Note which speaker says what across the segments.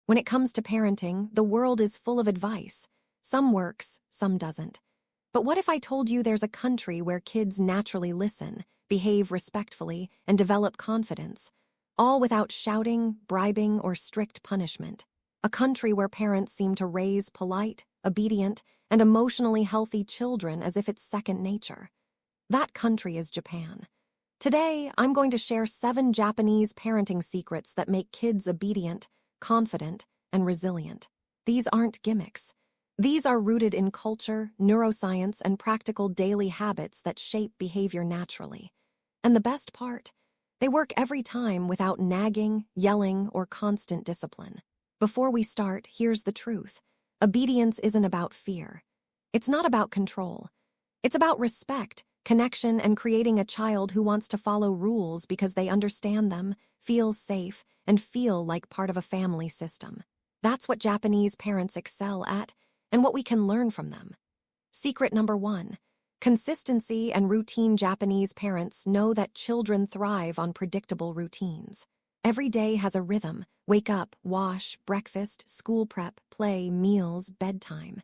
Speaker 1: When it comes to parenting, the world is full of advice. Some works, some doesn't. But what if I told you there's a country where kids naturally listen, behave respectfully, and develop confidence, all without shouting, bribing, or strict punishment? A country where parents seem to raise polite, obedient, and emotionally healthy children as if it's second nature. That country is Japan. Today, I'm going to share 7 Japanese parenting secrets that make kids obedient, confident, and resilient. These aren't gimmicks. These are rooted in culture, neuroscience, and practical daily habits that shape behavior naturally. And the best part? They work every time without nagging, yelling, or constant discipline. Before we start, here's the truth. Obedience isn't about fear. It's not about control. It's about respect, connection, and creating a child who wants to follow rules because they understand them, feel safe, and feel like part of a family system. That's what Japanese parents excel at, and what we can learn from them. Secret number 1. Consistency and routine. Japanese parents know that children thrive on predictable routines. Every day has a rhythm: wake up, wash, breakfast, school prep, play, meals, bedtime.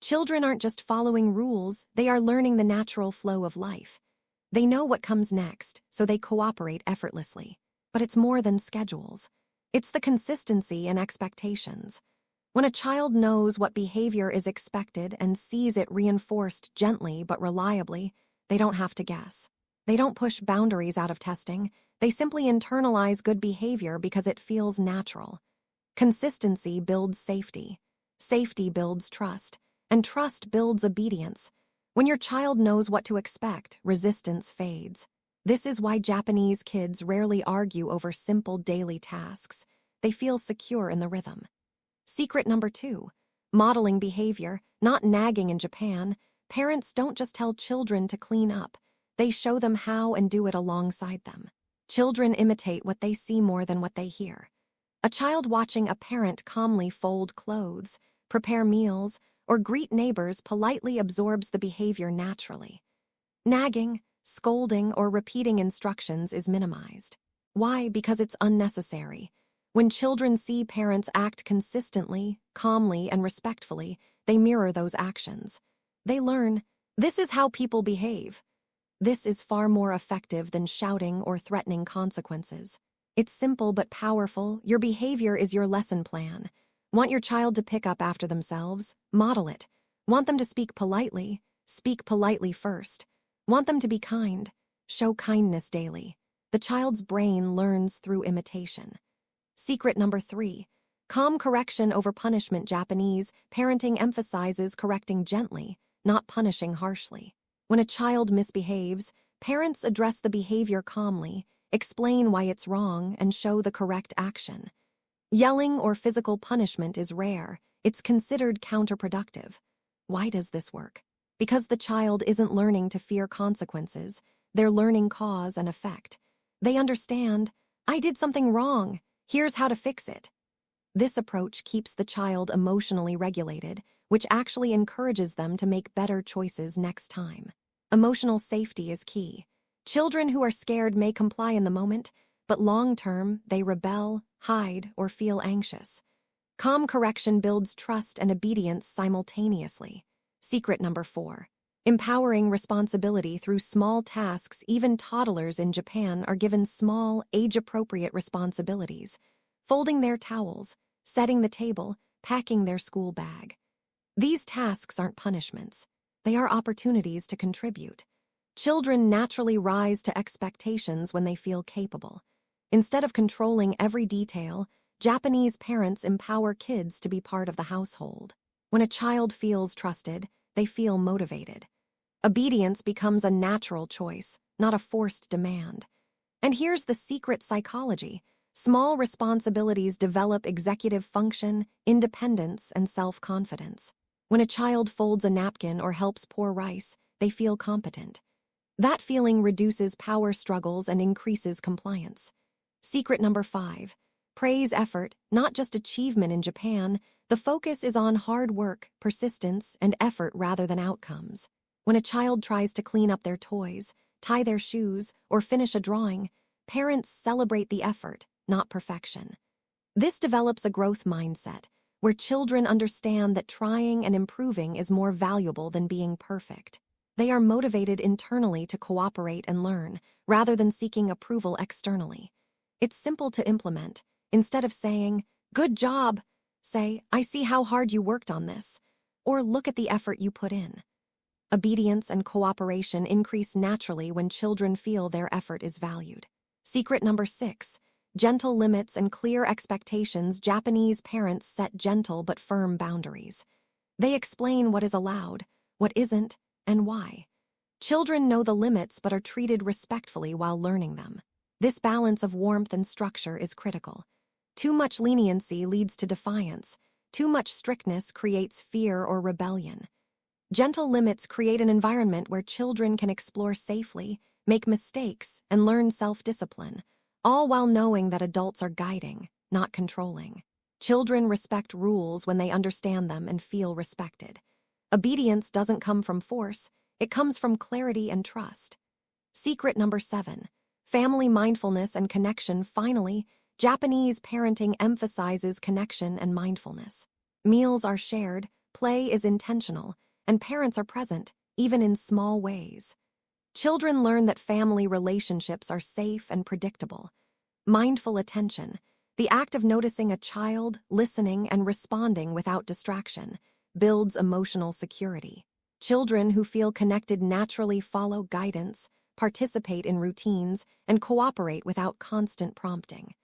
Speaker 1: Children aren't just following rules, they are learning the natural flow of life. They know what comes next, so they cooperate effortlessly. But it's more than schedules. It's the consistency and expectations. When a child knows what behavior is expected and sees it reinforced gently but reliably, they don't have to guess. They don't push boundaries out of testing. They simply internalize good behavior because it feels natural. Consistency builds safety. Safety builds trust. And trust builds obedience. When your child knows what to expect, resistance fades. This is why Japanese kids rarely argue over simple daily tasks. They feel secure in the rhythm. Secret number 2. Modeling behavior, not nagging. In Japan, parents don't just tell children to clean up. They show them how and do it alongside them. Children imitate what they see more than what they hear. A child watching a parent calmly fold clothes, prepare meals, or greet neighbors politely absorbs the behavior naturally. Nagging, scolding, or repeating instructions is minimized. Why? Because it's unnecessary. When children see parents act consistently, calmly, and respectfully, they mirror those actions. They learn, this is how people behave. This is far more effective than shouting or threatening consequences. It's simple but powerful. Your behavior is your lesson plan. Want your child to pick up after themselves? Model it. Want them to speak politely? Speak politely first. Want them to be kind? Show kindness daily. The child's brain learns through imitation. Secret number 3. Calm correction over punishment. Japanese parenting emphasizes correcting gently, not punishing harshly. When a child misbehaves, parents address the behavior calmly, explain why it's wrong, and show the correct action. Yelling or physical punishment is rare. It's considered counterproductive. Why does this work? Because the child isn't learning to fear consequences. They're learning cause and effect. They understand, I did something wrong. Here's how to fix it. This approach keeps the child emotionally regulated, which actually encourages them to make better choices next time. Emotional safety is key. Children who are scared may comply in the moment, but long-term, they rebel, hide, or feel anxious. Calm correction builds trust and obedience simultaneously. Secret number 4. Empowering responsibility through small tasks. Even toddlers in Japan are given small, age-appropriate responsibilities: folding their towels, setting the table, packing their school bag. These tasks aren't punishments. They are opportunities to contribute. Children naturally rise to expectations when they feel capable. Instead of controlling every detail, Japanese parents empower kids to be part of the household. When a child feels trusted, they feel motivated. Obedience becomes a natural choice, not a forced demand. And here's the secret psychology. Small responsibilities develop executive function, independence, and self-confidence. When a child folds a napkin or helps pour rice, they feel competent. That feeling reduces power struggles and increases compliance. Secret number 5. Praise effort, not just achievement. In Japan, the focus is on hard work, persistence, and effort rather than outcomes. When a child tries to clean up their toys, tie their shoes, or finish a drawing, parents celebrate the effort, not perfection. This develops a growth mindset, where children understand that trying and improving is more valuable than being perfect. They are motivated internally to cooperate and learn, rather than seeking approval externally. It's simple to implement. Instead of saying, "Good job," say, "I see how hard you worked on this," or "Look at the effort you put in." Obedience and cooperation increase naturally when children feel their effort is valued. Secret number 6. Gentle limits and clear expectations. Japanese parents set gentle but firm boundaries. They explain what is allowed, what isn't, and why. Children know the limits but are treated respectfully while learning them. This balance of warmth and structure is critical. Too much leniency leads to defiance. Too much strictness creates fear or rebellion. Gentle limits create an environment where children can explore safely, make mistakes, and learn self-discipline, all while knowing that adults are guiding, not controlling. Children respect rules when they understand them and feel respected. Obedience doesn't come from force, it comes from clarity and trust. Secret number 7. Family mindfulness and connection. Finally, Japanese parenting emphasizes connection and mindfulness. Meals are shared, play is intentional, and parents are present, even in small ways. Children learn that family relationships are safe and predictable. Mindful attention, the act of noticing a child, listening, and responding without distraction, builds emotional security. Children who feel connected naturally follow guidance, participate in routines, and cooperate without constant prompting.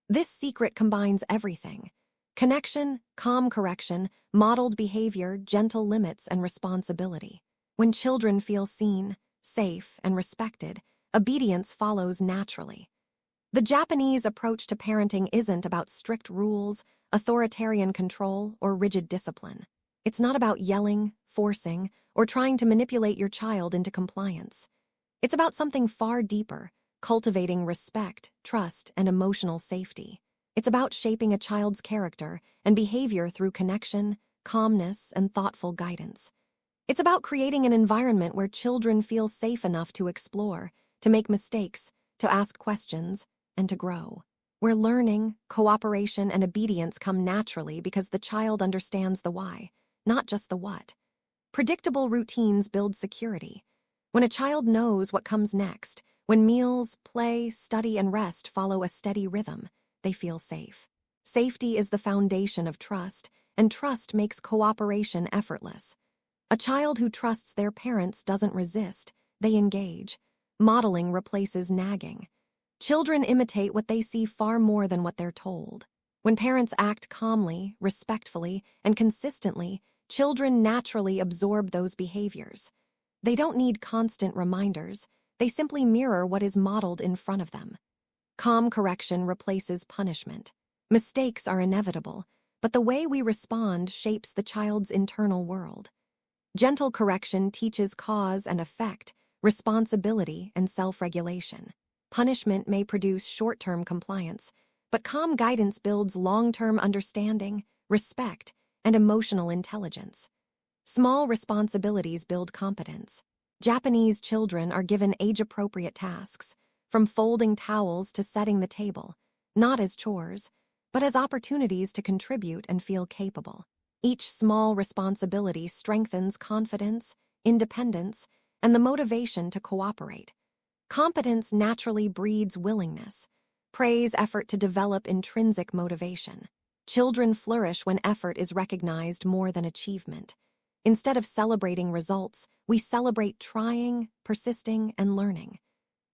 Speaker 1: This secret combines everything: connection, calm correction, modeled behavior, gentle limits, and responsibility. When children feel seen, safe, and respected, obedience follows naturally. The Japanese approach to parenting isn't about strict rules, authoritarian control, or rigid discipline. It's not about yelling, forcing, or trying to manipulate your child into compliance. It's about something far deeper: cultivating respect, trust, and emotional safety. It's about shaping a child's character and behavior through connection, calmness, and thoughtful guidance. It's about creating an environment where children feel safe enough to explore, to make mistakes, to ask questions, and to grow. Where learning, cooperation, and obedience come naturally because the child understands the why, not just the what. Predictable routines build security. When a child knows what comes next, when meals, play, study, and rest follow a steady rhythm, they feel safe. Safety is the foundation of trust, and trust makes cooperation effortless. A child who trusts their parents doesn't resist, they engage. Modeling replaces nagging. Children imitate what they see far more than what they're told. When parents act calmly, respectfully, and consistently, children naturally absorb those behaviors. They don't need constant reminders, they simply mirror what is modeled in front of them. Calm correction replaces punishment. Mistakes are inevitable, but the way we respond shapes the child's internal world. Gentle correction teaches cause and effect, responsibility, and self-regulation. Punishment may produce short-term compliance, but calm guidance builds long-term understanding, respect, and emotional intelligence. Small responsibilities build competence. Japanese children are given age-appropriate tasks, from folding towels to setting the table, not as chores, but as opportunities to contribute and feel capable. Each small responsibility strengthens confidence, independence, and the motivation to cooperate. Competence naturally breeds willingness. Praise effort to develop intrinsic motivation. Children flourish when effort is recognized more than achievement. Instead of celebrating results, we celebrate trying, persisting, and learning.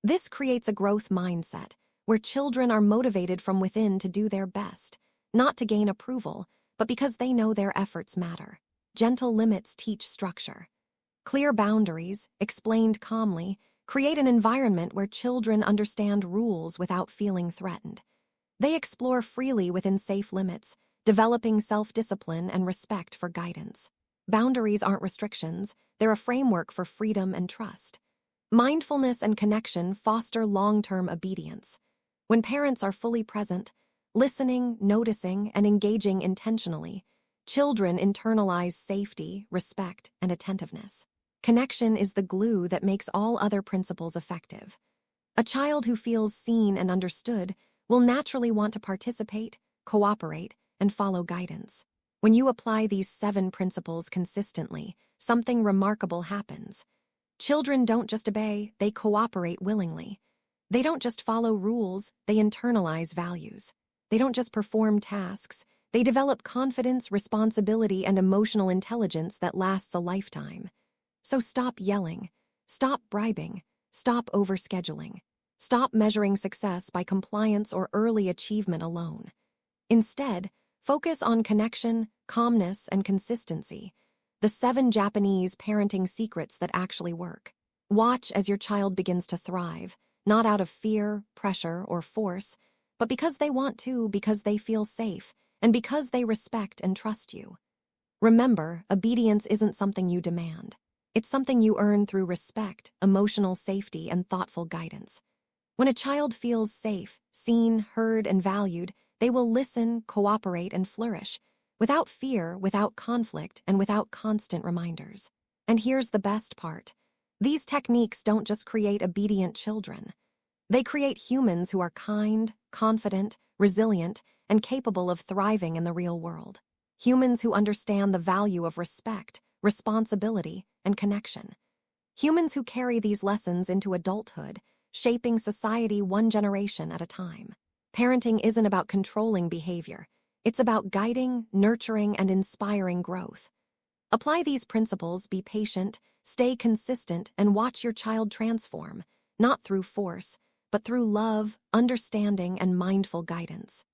Speaker 1: This creates a growth mindset, where children are motivated from within to do their best, not to gain approval, but because they know their efforts matter. Gentle limits teach structure. Clear boundaries, explained calmly, create an environment where children understand rules without feeling threatened. They explore freely within safe limits, developing self-discipline and respect for guidance. Boundaries aren't restrictions, they're a framework for freedom and trust. Mindfulness and connection foster long-term obedience. When parents are fully present, listening, noticing, and engaging intentionally, children internalize safety, respect, and attentiveness. Connection is the glue that makes all other principles effective. A child who feels seen and understood will naturally want to participate, cooperate, and follow guidance. When you apply these 7 principles consistently, something remarkable happens. Children don't just obey, they cooperate willingly. They don't just follow rules, they internalize values. They don't just perform tasks, they develop confidence, responsibility, and emotional intelligence that lasts a lifetime. So stop yelling, stop bribing, stop overscheduling. Stop measuring success by compliance or early achievement alone. Instead, focus on connection, calmness, and consistency, the 7 Japanese parenting secrets that actually work. Watch as your child begins to thrive, not out of fear, pressure, or force, but because they want to, because they feel safe, and because they respect and trust you. Remember, obedience isn't something you demand. It's something you earn through respect, emotional safety, and thoughtful guidance. When a child feels safe, seen, heard, and valued, they will listen, cooperate, and flourish, without fear, without conflict, and without constant reminders. And here's the best part. These techniques don't just create obedient children. They create humans who are kind, confident, resilient, and capable of thriving in the real world. Humans who understand the value of respect, responsibility, and connection. Humans who carry these lessons into adulthood, shaping society one generation at a time. Parenting isn't about controlling behavior. It's about guiding, nurturing, and inspiring growth. Apply these principles, be patient, stay consistent, and watch your child transform, not through force, but through love, understanding, and mindful guidance.